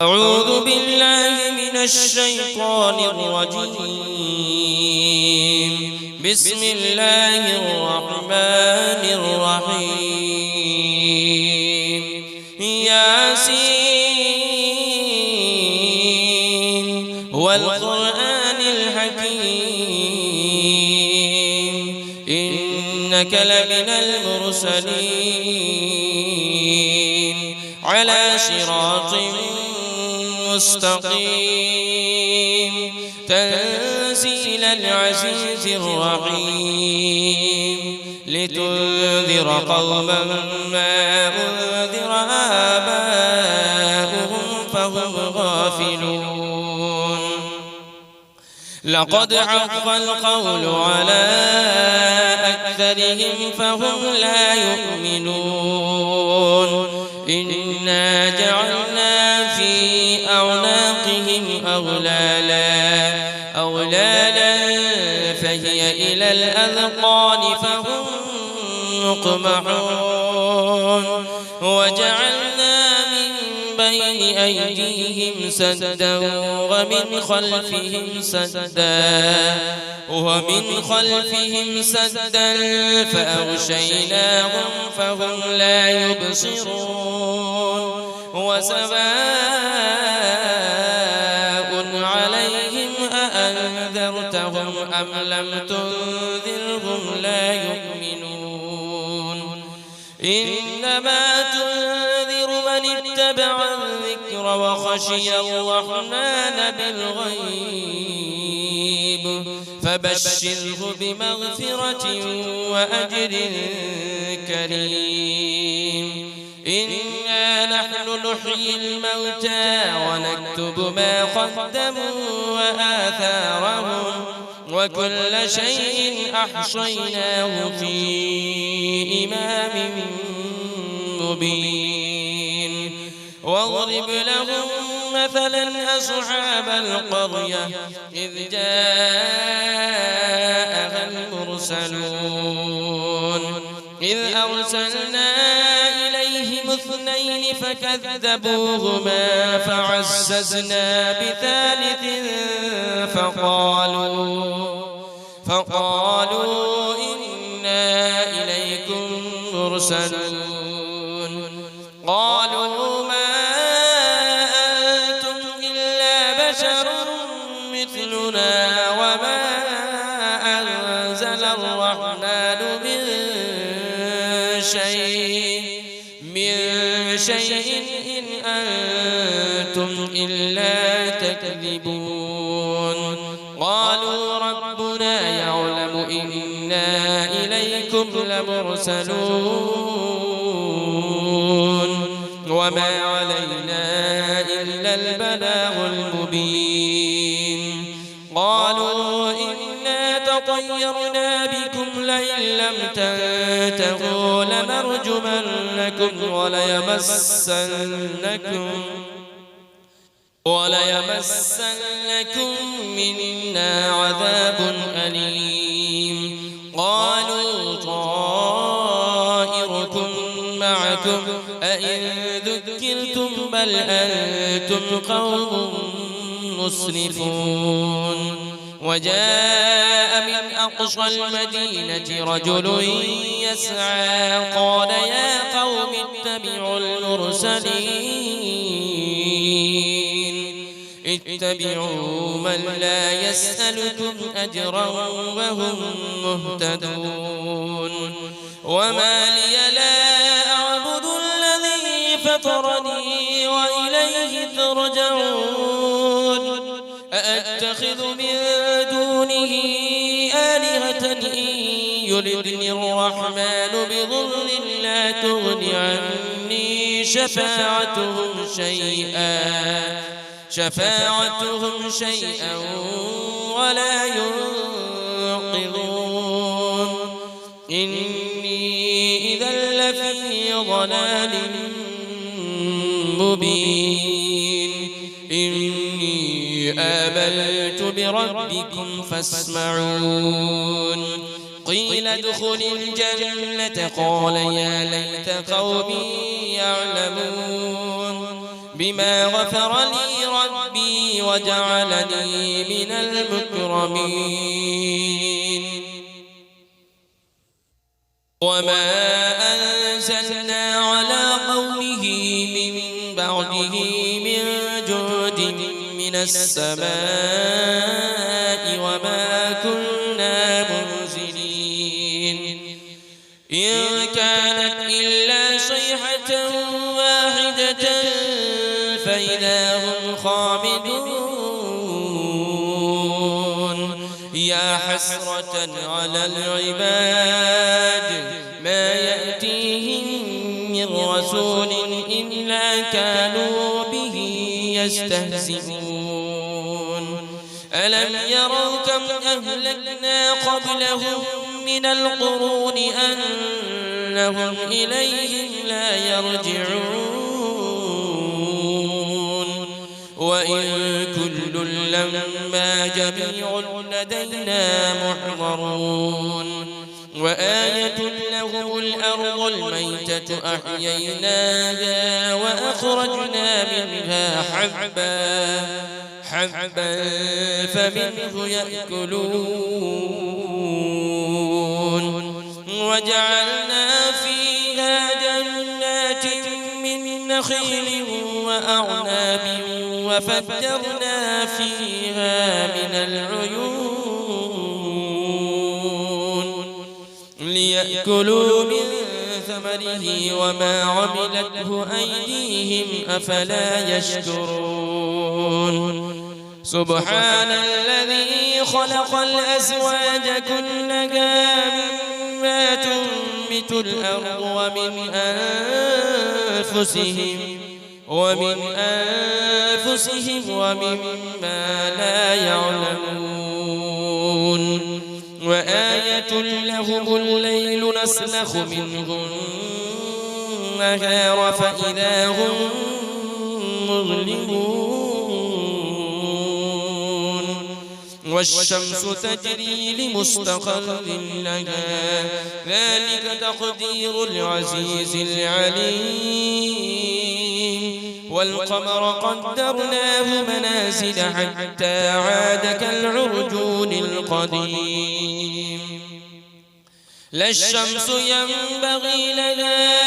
أعوذ بالله من الشيطان الرجيم. بسم الله الرحمن الرحيم. ياسين والقرآن الحكيم إنك لمن المرسلين على صراط مستقيم تنزيل العزيز الرحيم لتنذر قوما ما أنذر آباؤهم فهم غافلون. لقد حق القول على أكثرهم فهم لا يؤمنون. إنا جعلنا في أعناقهم أغلالا فهي إلى الأذقان فهم مقمحون. وجعلنا من بين أيديهم سدا ومن خلفهم سدا فأغشيناهم فهم لا يبصرون. وسواء عليهم أأنذرتهم أم لم تنذرهم لا يؤمنون. إنما تنذر من اتبع الذكر وخشي الرحمن بالغيب فبشره بمغفرة وأجر كريم. إنا نحن نحيي الموتى ونكتب ما قدموا وآثارهم وكل شيء أحصيناه في إمام مبين. واضرب لهم مثلا أصحاب القرية إذ جاءها المرسلون إذ أرسلنا إليهم اثنين فكذبوهما فعززنا بثالث فقالوا إنا إليكم مرسلون. قالوا ما أنتم إلا بشر مثلنا وما أنزل الرحمن من شيء إن أنتم إلا تكذبون. قالوا ربنا يعلم إنا إليكم لمرسلون وما علينا إلا البلاغ المبين. قالوا إنا تطيرنا بكم لئن لم تنتهوا لنرجمنكم وليمسنكم منا عذاب أليم. قالوا طائركم معكم أئن ذكرتم بل أنتم قوم مسرفون. وجاء من أقصى المدينة رجل يسعى قال يا قوم اتبعوا من لا يسألكم أجرا وهم مهتدون. وما لي لا أعبد الذي فطرني وإليه ترجعون. أأتخذ من دونه آلهة إن يردني الرحمن بضر لا تغن عني شفاعتهم شيئا ولا ينقذون. إني إذا لفي ضلال مبين. إني آمنت بربكم فاسمعون. قيل ادخل الجنة قال يا ليت قومي يعلمون. بما غفر لي ربي وجعلني من المكرمين وما أنزلنا على قومه من بعده من جود من السماء وما كنا منزلين إن كانت إلا صيحة واحدة فإذا هم خامدون يا حسرة على العباد ما يأتيهم من رسول إلا كانوا به يستهزئون ألم يروا كم أهلكنا قبلهم من القرون أنهم إليهم لا يرجعون وإن كل لما جميع لدينا محضرون وآية لهم الأرض الميتة أحييناها وأخرجنا منها حبا فمنه يأكلون وجعلنا فيها جنات من نخيل وأعناب وفجرنا فيها من العيون ليأكلوا من ثمره وما عملته أيديهم أفلا يشكرون سبحان الذي خلق الأزواج كلها مما تنبت الأرض ومن أنفسهم ومما لا يعلمون وآية لهم الليل نسلخ منه النهار فإذا هم مظلمون والشمس تجري لمستقر لها ذلك تقدير العزيز العليم والقمر قدرناه منازل حتى عاد كالعرجون القديم لا الشمس ينبغي لها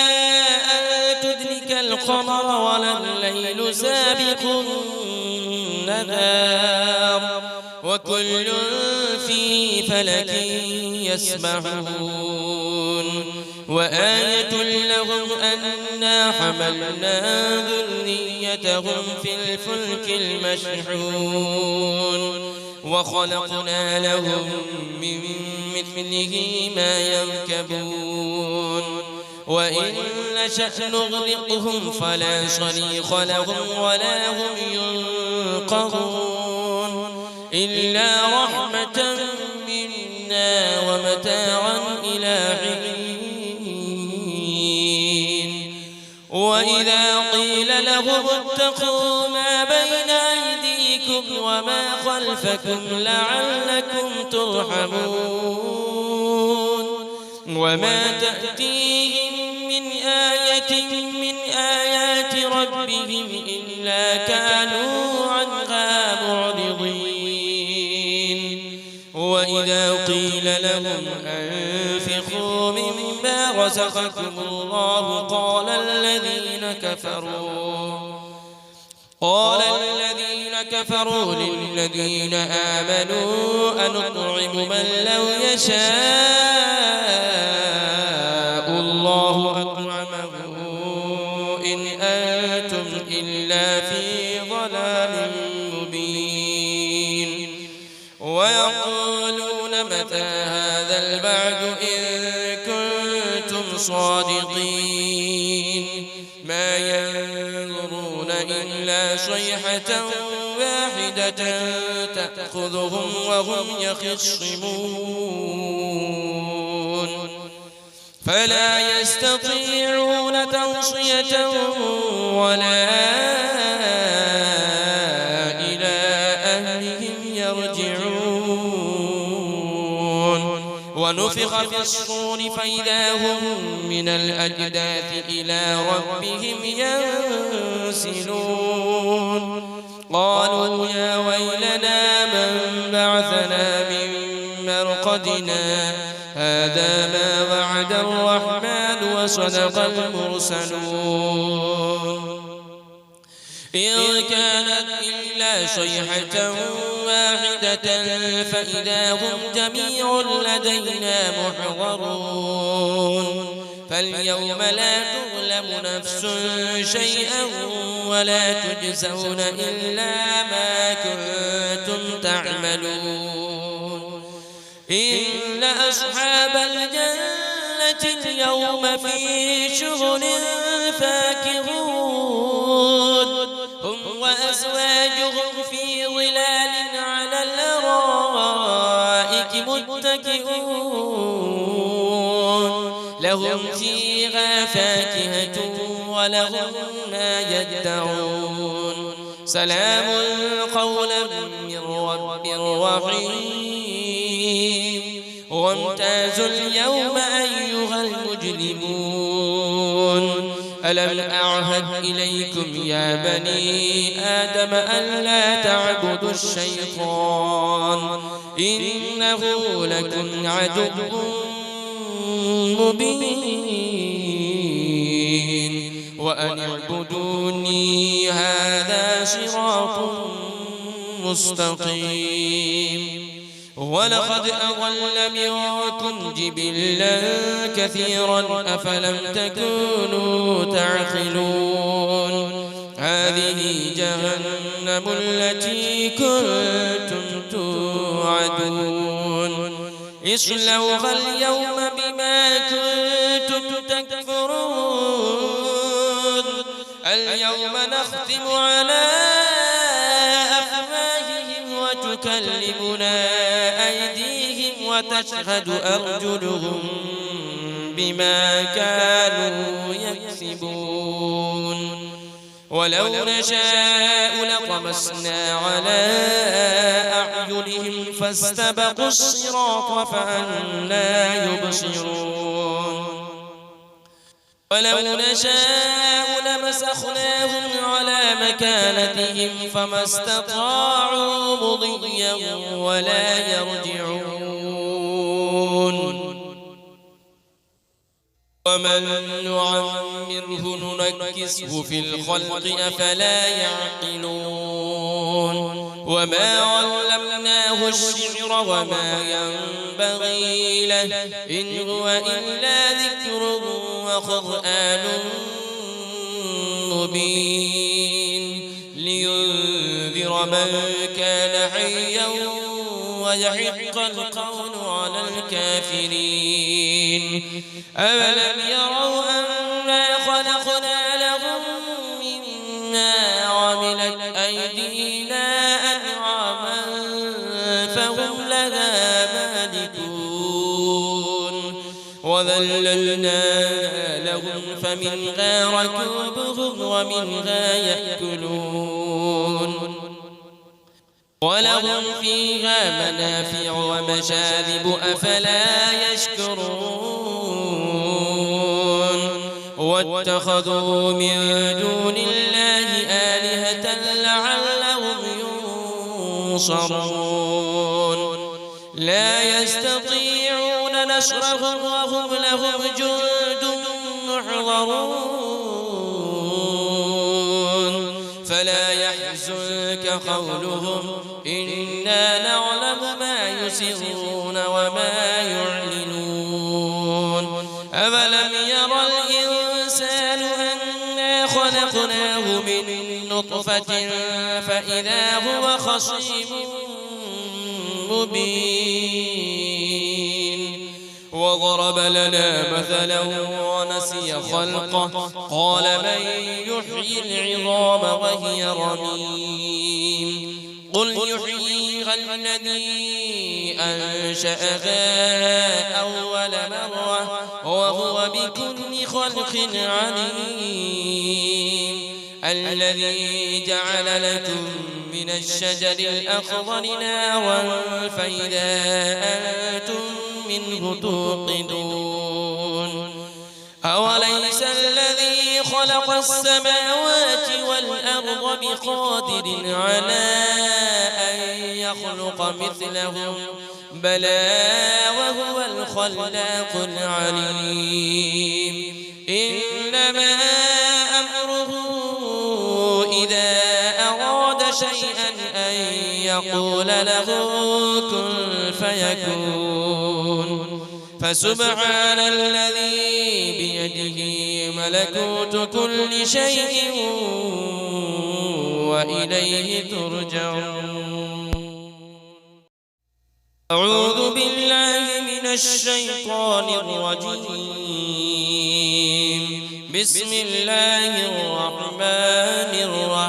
أن تدرك القمر ولا الليل سابق النهار وكل في فلك يسبحون وآية لهم أنا حملنا ذريتهم في الفلك المشحون وخلقنا لهم من مثله ما يركبون وإن نشأ نغرقهم فلا صريخ لهم ولا هم ينقذون إلا رحمة منا ومتاعا إلى حين وإذا قيل لهم اتقوا ما بين أيديكم وما خلفكم لعلكم ترحمون وما تأتيهم من آية من آيات ربهم إلا كانوا عنها معرضين وإذا قيل لهم أنفقوا مما رزقكم الله قال الذين كفروا للذين آمنوا أنطعم من لو يشاء الله أطعمه إن أنتم إلا في ضلال مبين ويقولون متى هذا البعد إن كنتم صادقين ما ينظرون إلا صيحة واحدة تأخذهم وهم يخصمون فلا يستطيعون توصية ولا إلى أهلهم يرجعون ونفخ في الصور فإذا هم من الأجداث إلى ربهم ينسلون قالوا يا ويلنا من بعثنا من مرقدنا هذا ما وعد الرحمن وصدق المرسلون إن كانت إلا صيحة واحدة فإذا هم جميع لدينا محضرون فاليوم لا تظلم نفس شيئا ولا تجزون إلا ما كنتم تعملون إن أصحاب الجنة اليوم في شغل فاكهون هم وأزواجهم في ظلال على الأرائك متكئون لهم فيها فاكهة ولهم ما يدعون سلام قولا من رب رحيم وامتازوا اليوم أيها المجرمون ألم أعهد إليكم يا بني آدم ألا تعبدوا الشيطان إنه لكم عدو مبين وأن اعبدوني هذا صراط مستقيم ولقد أضل منكم جبلا كثيرا أفلم تكونوا تعقلون هذه جهنم التي كنتم توعدون اصلوها اليوم بما كنتم تكفرون اليوم نختم على أفواههم وتكلمنا أيديهم وتشهد أرجلهم بما كانوا يكسبون ولو نشاء لطمسنا على أعينهم فاستبقوا الصراط فأنى يبصرون ولو نشاء لمسخناهم على مكانتهم فما استطاعوا مضيا ولا يرجعون ومن نعمره ننكسه في الخلق أفلا يعقلون وما علمناه الشعر وما ينبغي له إن هو إلا ذكر وقرآن مبين لينذر من كان حيا ويحق القول على الكافرين أولم يروا أنا خلقنا لهم مما عملت أيدينا أنعاما فهم لها مالكون وذللناها لهم فمنها ركوبهم ومنها يأكلون ولهم فيها منافع ومشارب أفلا يشكرون واتخذوا من دون الله آلهة لعلهم ينصرون لا يستطيعون نصرهم وهم لهم جند محضرون فلا يحزنك قولهم إنا نعلم ما يسرون وما يعلنون أولم يرى الإنسان أنا خلقناه من نطفة فإذا هو خصيم مبين وضرب لنا مثلا ونسي خلقه قال من يحيي العظام وهي رميم قل يحييها الذي أنشأها أول مرة وهو بكل خلق عليم الذي جعل لكم من الشجر الأخضر نارا فإذا أنتم منه توقدون أوليس الذي خلق السماوات والأرض بقادر على أن يخلق مثلهم بلى وهو الخلاق العليم إنما أمره إذا أراد شيئا أن يقول له كن فيكون فسبحان الذي بيده ملكوت كل شيء وإليه ترجعون أعوذ بالله من الشيطان الرجيم بسم الله الرحمن الرحيم